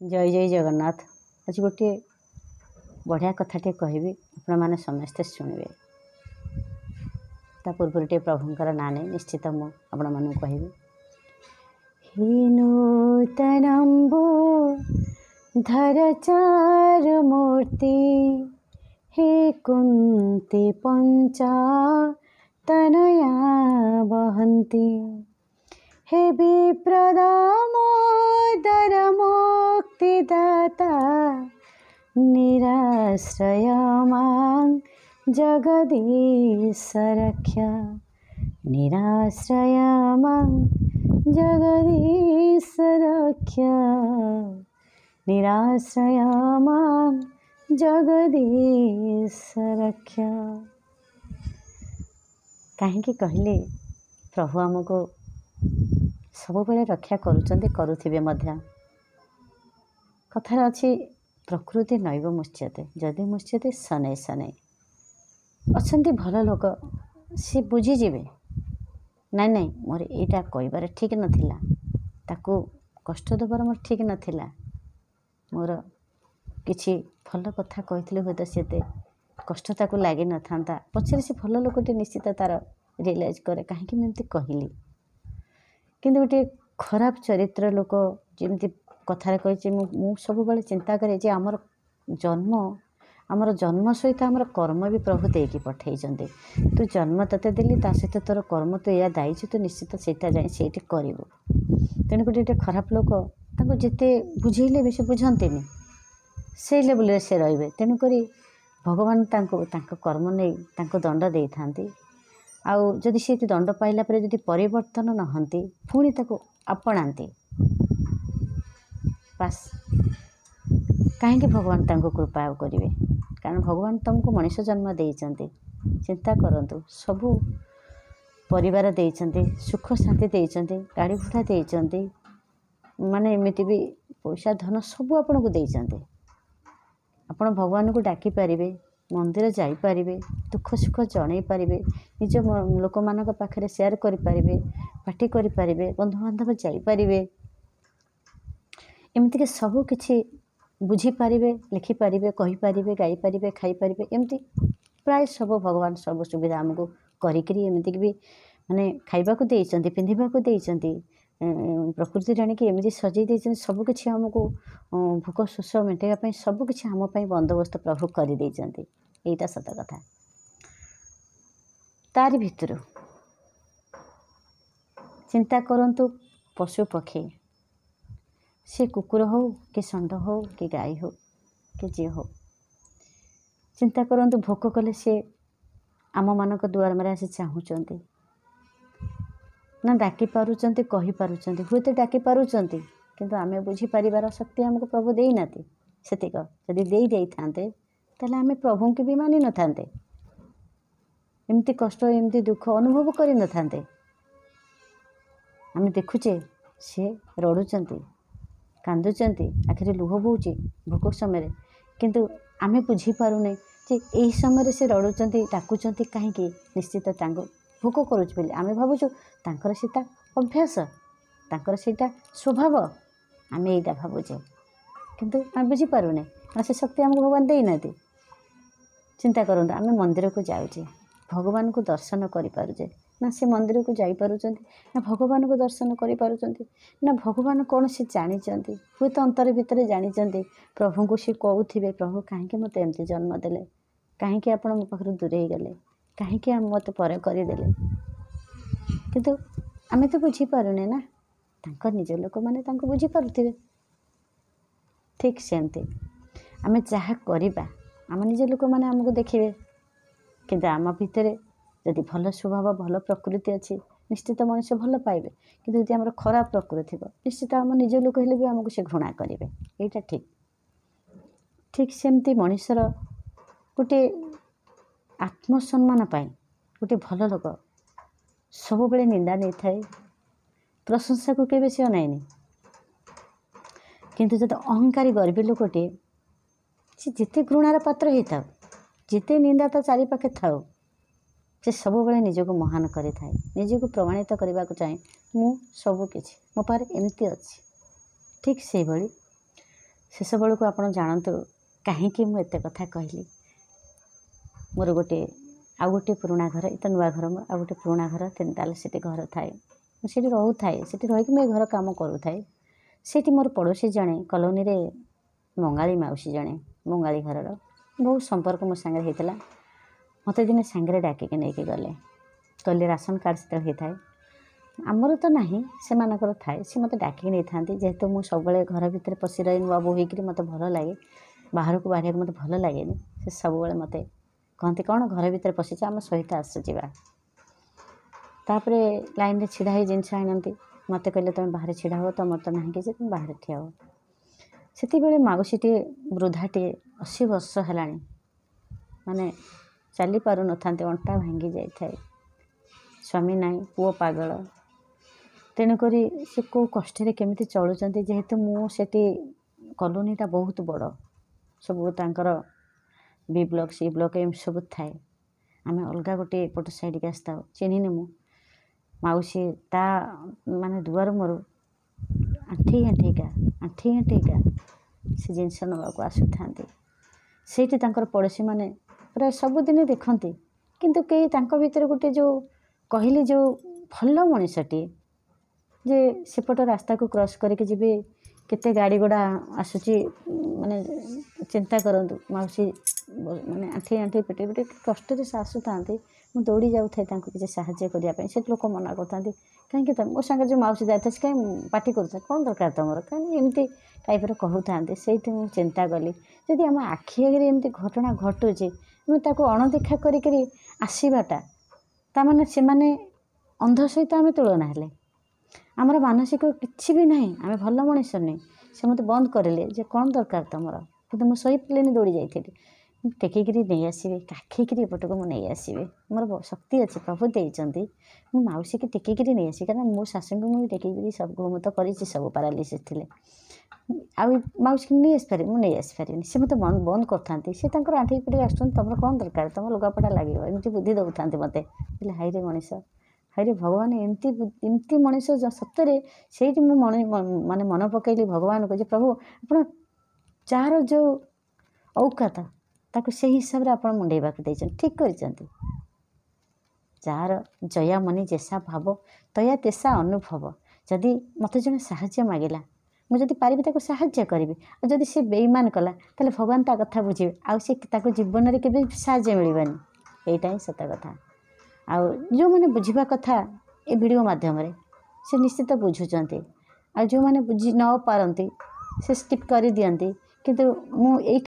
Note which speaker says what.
Speaker 1: जय जय जगन्नाथ। आज गोटे बढ़िया कथाटे कहबी आपण मैंने समस्ते शुणवे। ता पूर्व टे प्रभुंकर ना नहीं निश्चित मु आपण मानू कहबी। हे नूतनंबो धर चार मूर्ति हे कुंती पंचा तनया वहंती हे विप्रदामोदर मुक्तिदाता निराश्रय मां जगदीश रक्षा निराश्रय मां जगदीश रक्षा निराश्रय मां जगदीश रक्षा। कहीं कहले प्रभु आमको सब बेले रक्षा करुथिबे मध्य। कथार अच्छी प्रकृति नैव मुच्यते जदि मुच्यते शनै शनै। अच्छे भल लोक सी बुझीजे नाई नाई मोर यहाँ कहबार ठीक नाला ताकू कष्ट देवार मोर ठीक नाला मोर किछि भल कथा कही हूँ तो सीते कष्ट ताकू लगी न था पचर से भल लोकटे निश्चित तार रियलाइज करे कहीं मुझे कहली किंतु गोटे खराब चरित्र लोक जमी कथार कही मु सब चिंता करे जे आमर जन्म सहित आमर कर्म भी प्रभु देकी पठे तू जन्म तते देली ता सहित तोर कर्म तो या दायी तू निश्चित सेटा जाए से करू। तेणुक गोटे खराब लोक जिते बुझेले भी से बुझंती से लेवल से रे। तेणुक भगवान कर्म नहीं दंड दे था आउ जदि से दंड पाइला परे जदि परिवर्तन नहंती पुणी ताको अपनाती बास कहीं भगवान तांको कृपा करेंगे। कारण भगवान तुमको मनुष्य जन्म देइचंती चिंता करंतु सबू परिवार देइचंती सुख शांति देइचंती गाड़ी भड़ा देइचंती माने एमिति भी पैसा धन सबू आपन को देइचंती। आपण भगवान को डाकी पारिबे मंदिर जाई पारिबे दुख सुख जणई पारिबे निज लोक मानक पाखरे शेयर करि पारिबे पार्टी करि पारिबे बंधु बांधव जाई पारिबे एमती के सब किछि बुझी पारिबे लिखि पारिबे कहि पारिबे गाई पारिबे खाई पारिबे एमती प्राय सब भगवान सब सुविधा हमको करिकरी एमती भी माने खाइबा को देइचंती पिंधिबा को देइचंती प्रकृति राणी की एमती सजई देइचंती सब किछि हमको भोक शोष मेटेगा पई सब किछि हम पई बंदोबस्त प्रभु करि देइचंती। एटा सत कथा। तारि भितरु चिंता करंतु पशु पक्षी से कुकुर हो कि षंड हो कि गाई हो कि जी हो चिंता करंतु भोक कले से आम मानक दुआर मारे आसी चाहूचंती ना डाकी पारुचंती कहि पारुचंती हुए तो डाकी पारुचंती किंतु आमे बुझी परिवार शक्ति हमको प्रभु देई नाती सेतिक जदि देई देई थांते ताले आमे प्रभु के भी मानि न थांते एमती कष्ट एमती दुख अनुभव करि न थांते। आमे देखुचे से रडुचंती कांदुचंती आखिरे लुह बोची भोक समय किंतु आमे बुझी पारुने जे एही समय से रडुचंती डाकुचंती कहीं निश्चित तांको भोक करुच बोली आमे भावुचु तांकर सीता अभ्यास तांकर सीता स्वभाव आमे एटा भावुचे किंतु आमे बुझी पारुने से शक्ति हमको भगवान देई नाती। चिंता करंतु आमे मंदिर को जाउचे भगवान को दर्शन करि पारुचे ना से मंदिर को जाई पारुचंती ना भगवान को दर्शन करि पारुचंती ना भगवान कौन से जानिचंती हुए तो अंतर भितर जानिचंती प्रभु को से कहूथिबे प्रभु कहीं मत एमती जन्म देले कहीं आपण मो पाखरु दूर हो गले कहीं मत पर करदेले किंतु आमे तो बुझी पारुने ना तांकर निज लोक माने तांको बुझी पारुथिबे। ठीक सेमती आमे जहाँ करिबा आम निज लोक माने हमको देखिबे किंतु आम भितर जदि भल स्वभाव भल प्रकृति अच्छी निश्चित मनुष्य भल पाइबे किंतु यदि आमर खराब प्रकृति निश्चित आम निज लोक हेले भी आमको से घृणा करेंगे। यहाँ ठीक ठीक सेमती मनुष्यर गोटे आत्मसम्मान पाई गोटे भल लोक सब बेले निंदा नहीं थाए प्रशंसा को केबे से अनाइनी किंतु जब अहंकारी गर्वी लोकटे से जिते घृणार पात्र होता जिते निंदा तो चारिपाखे थाउ से सब बेले निजको महान करि थाए निजको प्रमाणित करने को चाहे मु सब किछि मो पारे एमती अच्छी। ठीक से भली शेष बेलू को आपण जानतु कहीं मु एत कथा कहली मोर गोटे आउ गोटे पुराणा घर ये नुआ घर मोर आउ गोटे पुराणा घर 3 ताला से घर थाए मुझे रोऊ थाए से रही मुझे घर कम करूए से मोर पड़ोसी जड़े कलोनी रे मंगाली मौसी जड़े मंगाली घर बहुत संपर्क मो सांगे होता मत दिने सांगे डाकिक नहीं गले कहले राशन कार्ड से होता है आमर तो ना से मानकर थाए सी मत डाकिक नहीं था जेहेतु मुझे सब घर भितर पशि रही नुआ बो होकर मत भल लगे बाहर को बाहर मत भल लगे से सब मत कहते कौन घर भितर पशिच आम सहित आसुवा तापर लाइन रे छिड़ा ही जिनस आनती मत कहले तुम बाहर छिड़ा हो तुम तो ना कि तुम बाहर ठिया हो से मौसीटी वृद्धाटे 80 वर्ष है माने चली पार न था अंटा भांगी जाए स्वामी नाई पुओ पागल तेणुक से कौ कष्ट केमी चलुंट जेहेतु मुझे कलोनीटा बहुत बड़ सब तांकर बी ब्लॉक सी ब्लॉक एम सब थाए आम अलग गोटे एपट साइड के आसता चिन्हनी मु मौसी ता माने दुआर मोर आंठी आंठिका से जिनस नवाक आसुता से पड़ोशी मैंने प्राय सबुदिन देखती किंतु कई भीतर गोटे जो कहली जो भल मनीषटी जे सेपट रास्ता को क्रॉस करके जी केते गाड़ी घोड़ा आसूची माने चिंता करंतु मौसी माने आंठी आंठी पेटे पेटे कष्ट से आसुता मुझे दौड़ी जाऊँ किसी साहाଯ୍य करने से लोक मना करते कहीं मो सागर जो मौसी जाता है कहीं पार्टी कर कौन दरकार तुम कहीं एमती टाइप कहते से चिंता कली जदि आम आखि आगे एमती घटना घटुचे ताको अणदेखा करी आसवाटा ताने से अंध सहित आम तुलना हेले आमर मानसिक किसी भी ना आम भल मनीष नहीं से मत बंद करेले जे कौन दरकार तुम कि मुझे सही पिले दौड़ी जाइए टेकिकी नहीं आसवे काखिकी एपटक मुझे नहीं आसवे मोर शक्ति अच्छे प्रभु देती मुझे मौसी की टेकिकी नहीं आसी कारण मो शाशु को मुझे टेकिकी सब मुझे कर सब पारालीसिस थे आउ मौसी की नहीं आसपारे मुझे नहीं आसपारे सी मत बंद करते सी आंठी पिटी आस तुम कौन दरकार तुम लुगापटा लगे एमती बुद्धि दौता मत हाई रे मनीष हाई रे भगवान एमती मनीष सतरे से माने मन पकईली भगवान को प्रभु आप जार जो औकात ताको से हिसाब से आप मुंडेवा ठीक कर जार जया मनी जैसा भाव तया तेसा अनुभव जदि मत जन साहाय्य मागिला मुझे पारि साहाय्य करी और जदि से बेईमान कला ताले भगवान ता कथा बुझे आउ जीवन में केबे साहाय्य मिलवानी यहीटा ही सत कथा आउ जो मैंने बुझा कथा ए वीडियो माध्यम से निश्चित बुझुंट आ जो मैंने बुझी न पारती से स्किप कर दियंती किंतु मु